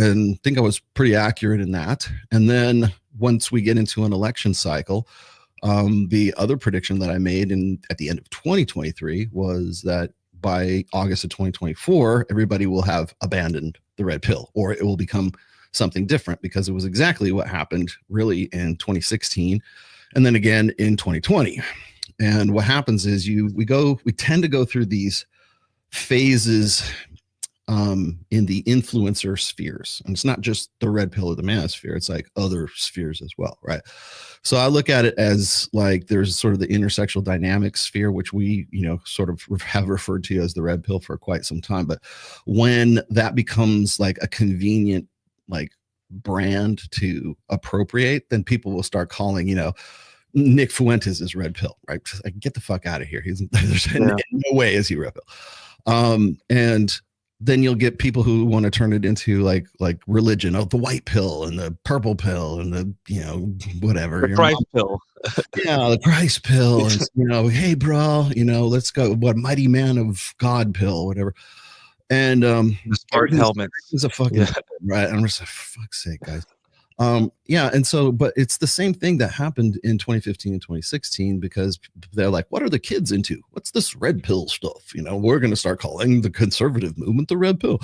and think I was pretty accurate in that. And then once we get into an election cycle, the other prediction that I made at the end of 2023 was that by August of 2024, everybody will have abandoned the red pill, or it will become something different, because it was exactly what happened really in 2016 and then again in 2020. And what happens is we tend to go through these phases in the influencer spheres. And it's not just the red pill or the manosphere, it's like other spheres as well, right? So I look at it as like there's sort of the intersexual dynamics sphere, which we, sort of have referred to as the red pill for quite some time. But when that becomes like a convenient like brand to appropriate, then people will start calling, Nick Fuentes is red pill, right? Like, get the fuck out of here. There's no way is he red pill. And then you'll get people who want to turn it into like religion. Oh, the white pill and the purple pill and the, whatever. The Christ pill. Yeah, the Christ pill. And, hey, bro, let's go. What mighty man of God pill, whatever. And the smart helmet is a fucking right. I'm just like, for fuck's sake, guys. And so, but it's the same thing that happened in 2015 and 2016, because they're like, what are the kids into? What's this red pill stuff? We're going to start calling the conservative movement the red pill.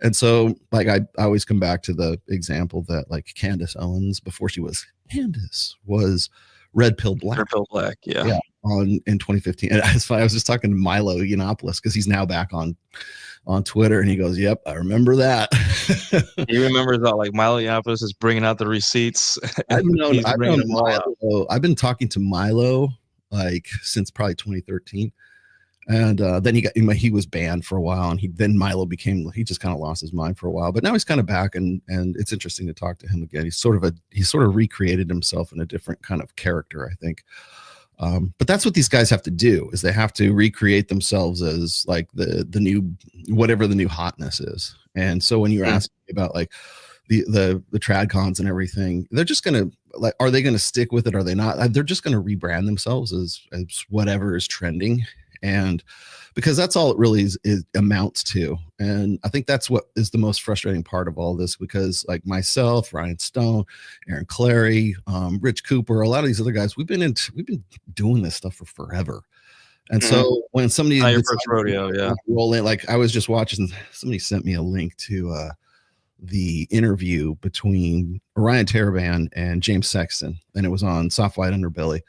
And so like, I always come back to the example that like Candace Owens, before she was Candace, was red pill black. Red pill black. Yeah. In 2015. And it's funny, I was just talking to Milo Yiannopoulos, because he's now back on Twitter, and he goes, yep, I remember that. He remembers that, like, Milo Yiannopoulos is bringing out the receipts. I've known Milo. I've been talking to Milo like since probably 2013, and then he was banned for a while, and then Milo he just kind of lost his mind for a while, but now he's kind of back, and it's interesting to talk to him again. He's sort of recreated himself in a different kind of character, I think. But that's what these guys have to do, is they have to recreate themselves as like the new, whatever the new hotness is. And so when you're asking about like the tradcons and everything, they're just going to like, are they going to stick with it? Are they not? They're just going to rebrand themselves as whatever is trending. And because that's all it really is amounts to. And I think that's what is the most frustrating part of all this, because like myself, Ryan Stone, Aaron Clary, Rich Cooper, a lot of these other guys, we've been doing this stuff for forever. And so when somebody your first rodeo, roll in, like I was just watching, somebody sent me a link to the interview between Ryan Taraban and James Sexton, and it was on Soft White Underbelly.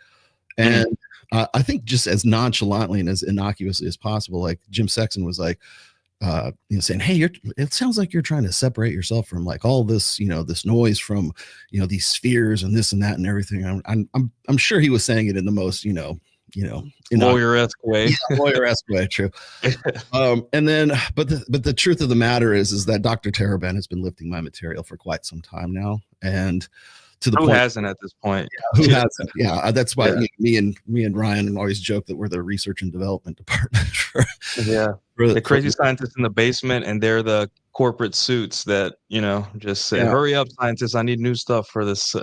And I think just as nonchalantly and as innocuously as possible, like Jim Sexton was like, saying, hey, it sounds like you're trying to separate yourself from like all this, this noise from, these spheres and this and that and everything. I'm sure he was saying it in the most, lawyer-esque way. Lawyer-esque way, true. And then, but the truth of the matter is that Dr. Taraban has been lifting my material for quite some time now, and to the point, hasn't at this point? Who hasn't? Yeah, that's why me and Ryan always joke that we're the research and development department. The crazy scientists in the basement, and they're the corporate suits that just say, "Hurry up, scientists! I need new stuff for this."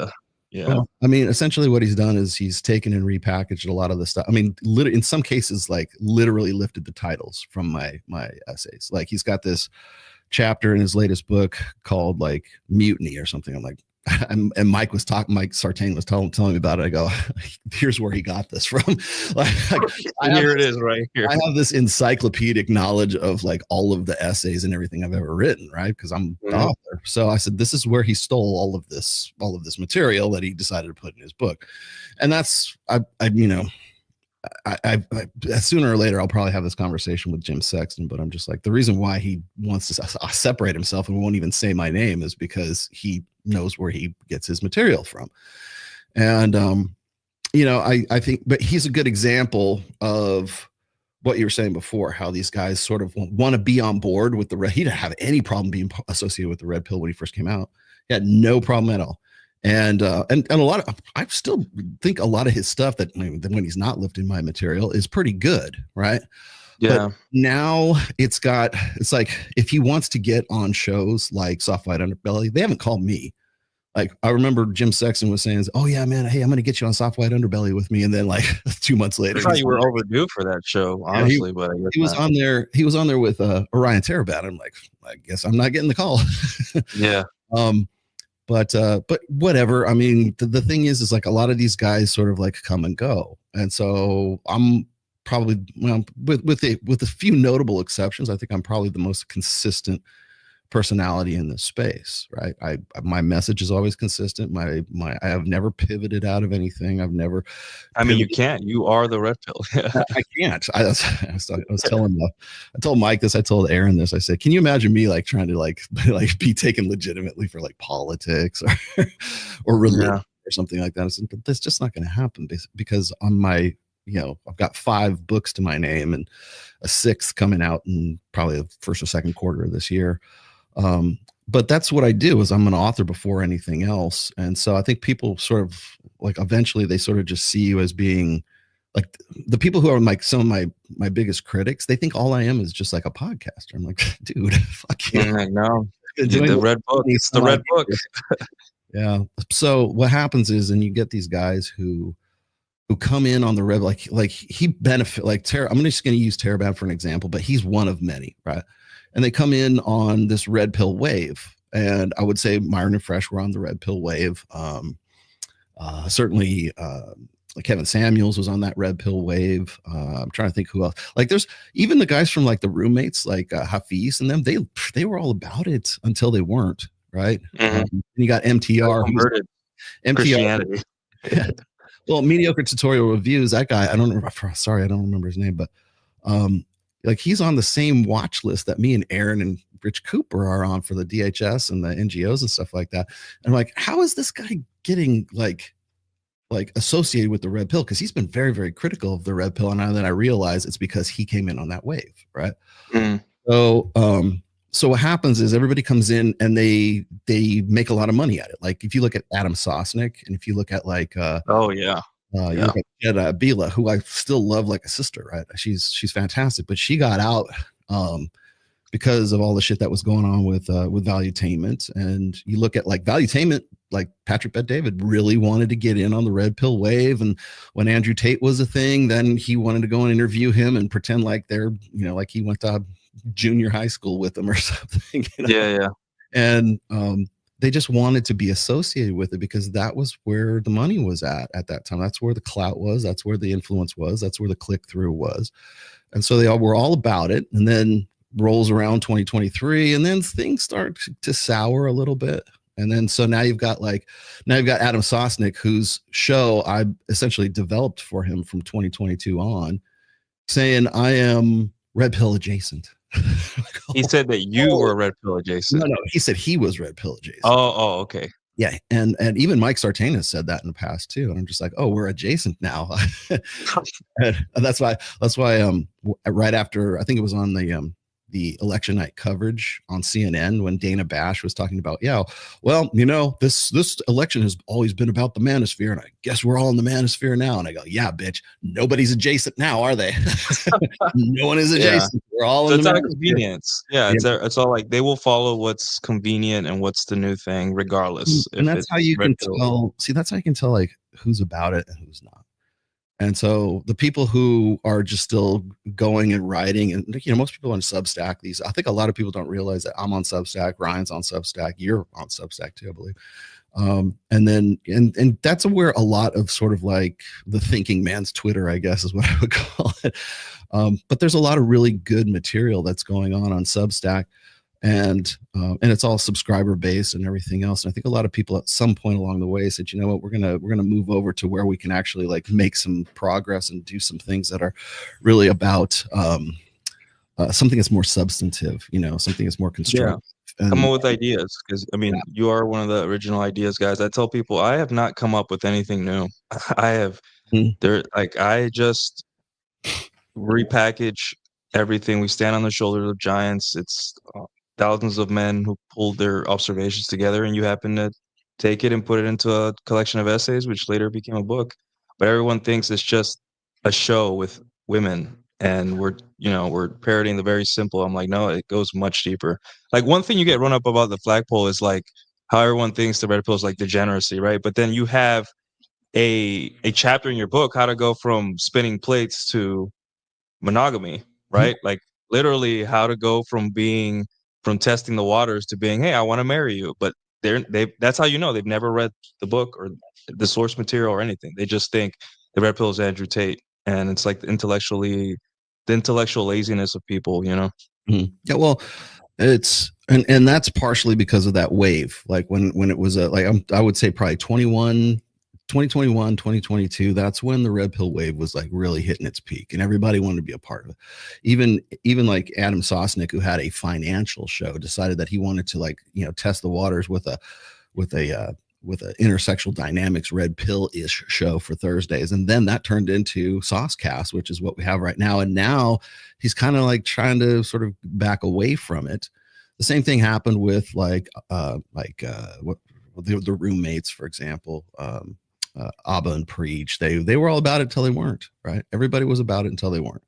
Well, I mean, essentially what he's done is he's taken and repackaged a lot of the stuff. I mean, in some cases, like literally lifted the titles from my essays. Like he's got this chapter in his latest book called like Mutiny or something. I'm like, and Mike Sartain was telling me about it. I go, here's where he got this from. Here it is right here. I have this encyclopedic knowledge of like all of the essays and everything I've ever written, right? Because I'm the author. So I said, this is where he stole all of this material that he decided to put in his book. And that's, sooner or later, I'll probably have this conversation with Jim Sexton, but I'm just like, the reason why he wants to separate himself and won't even say my name is because he knows where he gets his material from. And, I think, but he's a good example of what you were saying before, how these guys sort of want to be on board with he didn't have any problem being associated with the red pill when he first came out. He had no problem at all. And a lot of, I still think a lot of his stuff that when he's not lifting my material is pretty good. Right. Yeah. But now it's like, if he wants to get on shows like Soft White Underbelly, they haven't called me. like I remember Jim Sexton was saying, "Oh yeah, man, hey, I'm gonna get you on Soft White Underbelly with me," and then like 2 months later, I thought you were overdue for that show, honestly. But he was on there. He was on there with Orion Terabat. I'm like, I guess I'm not getting the call. Yeah. But whatever. I mean, the thing is like a lot of these guys sort of like come and go, and so I'm probably, well, with a few notable exceptions, I think I'm probably the most consistent personality in this space, right? My message is always consistent. I have never pivoted out of anything. I've never. I mean, you can't. You are the red pill. I can't. I was telling I told Mike this. I told Aaron this. I said, can you imagine me like trying to like be taken legitimately for like politics or religion or something like that? I said, but that's just not going to happen because on my, I've got 5 books to my name and a 6th coming out in probably the first or second quarter of this year. But that's what I do, is I'm an author before anything else. And so I think people sort of like eventually they sort of just see you as being like the people who are like some of my biggest critics. They think all I am is just like a podcaster. I'm like, dude, fuck you. No, the red book. It's the red book. Yeah. So what happens is, and you get these guys who come in on the red, like he benefit, like I'm just going to use Terabab for an example, but he's one of many, right? And they come in on this red pill wave. And I would say Myron and Fresh were on the red pill wave. Certainly Kevin Samuels was on that red pill wave. I'm trying to think who else. Like there's even the guys from like the roommates, like Hafiz and them, they were all about it until they weren't, right? Mm-hmm. And you got MTR. Christianity. Well, Mediocre Tutorial Reviews, that guy, I don't remember his name, but like he's on the same watch list that me and Aaron and Rich Cooper are on for the DHS and the NGOs and stuff like that. And I'm like, how is this guy getting like associated with the red pill? Because he's been very, very critical of the red pill. And then I realized it's because he came in on that wave, right? Mm. So what happens is everybody comes in and they make a lot of money at it. Like if you look at Adam Sosnick, and if you look at like you look at Bila, who I still love like a sister, right? She's fantastic, but she got out because of all the shit that was going on with Valuetainment. And you look at like Valuetainment, like Patrick Bet-David really wanted to get in on the red pill wave. And when Andrew Tate was a thing, then he wanted to go and interview him and pretend like they're, like he went to junior high school with them or something. Yeah. And they just wanted to be associated with it because that was where the money was at that time. That's where the clout was. That's where the influence was. That's where the click through was. And so they all were all about it. And then rolls around 2023, and then things start to sour a little bit. And then so now you've got Adam Sosnick, whose show I essentially developed for him from 2022 on, saying I am red pill adjacent. He said that you were red pill adjacent. No, he said he was red pill adjacent. Oh, okay. Yeah, and even Mike Sartain has said that in the past too, and I'm just like, oh, we're adjacent now. And that's why right after, I think it was on the election night coverage on CNN when Dana Bash was talking about, this election has always been about the manosphere, and I guess we're all in the manosphere now. And I go, yeah, bitch, nobody's adjacent now, are they? No one is adjacent. Yeah. We're all in the manosphere. It's out of convenience. Yeah, it's all like they will follow what's convenient and what's the new thing, regardless. And that's how you can tell. See, that's how you can tell like who's about it and who's not. And so the people who are just still going and writing, and most people on Substack, I think a lot of people don't realize that I'm on Substack, Ryan's on Substack, you're on Substack too, I believe. And that's where a lot of sort of like the thinking man's Twitter, I guess is what I would call it. But there's a lot of really good material that's going on Substack. And it's all subscriber based and everything else. And I think a lot of people at some point along the way said, you know what, we're gonna move over to where we can actually like make some progress and do some things that are really about something that's more substantive, something that's more constructive. Yeah. Come up with ideas, because you are one of the original ideas guys. I tell people I have not come up with anything new. I just repackage everything. We stand on the shoulders of giants. It's thousands of men who pulled their observations together, and you happen to take it and put it into a collection of essays, which later became a book. But everyone thinks it's just a show with women, and we're parodying the very simple. I'm like, no, it goes much deeper. Like one thing you get run up about the flagpole is like how everyone thinks the red pill is like degeneracy, right? But then you have a chapter in your book, how to go from spinning plates to monogamy, Mhm. right? Like literally how to go from testing the waters to being, hey, I want to marry you. But they that's how you know they've never read the book or the source material or anything. They just think the red pill is Andrew Tate, and it's like the intellectual laziness of people, you know. Yeah, well, it's and that's partially because of that wave. Like when it was like I would say probably 2021, 2022. That's when the red pill wave was like really hitting its peak, and everybody wanted to be a part of it. Even like Adam Sosnick, who had a financial show, decided that he wanted to, like, test the waters with a with an intersexual dynamics red pill ish show for Thursdays. And then that turned into Saucecast, which is what we have right now. And now he's kind of like trying to sort of back away from it. The same thing happened with what the roommates, for example, Abba and Preach. They were all about it until they weren't, right? Everybody was about it until they weren't.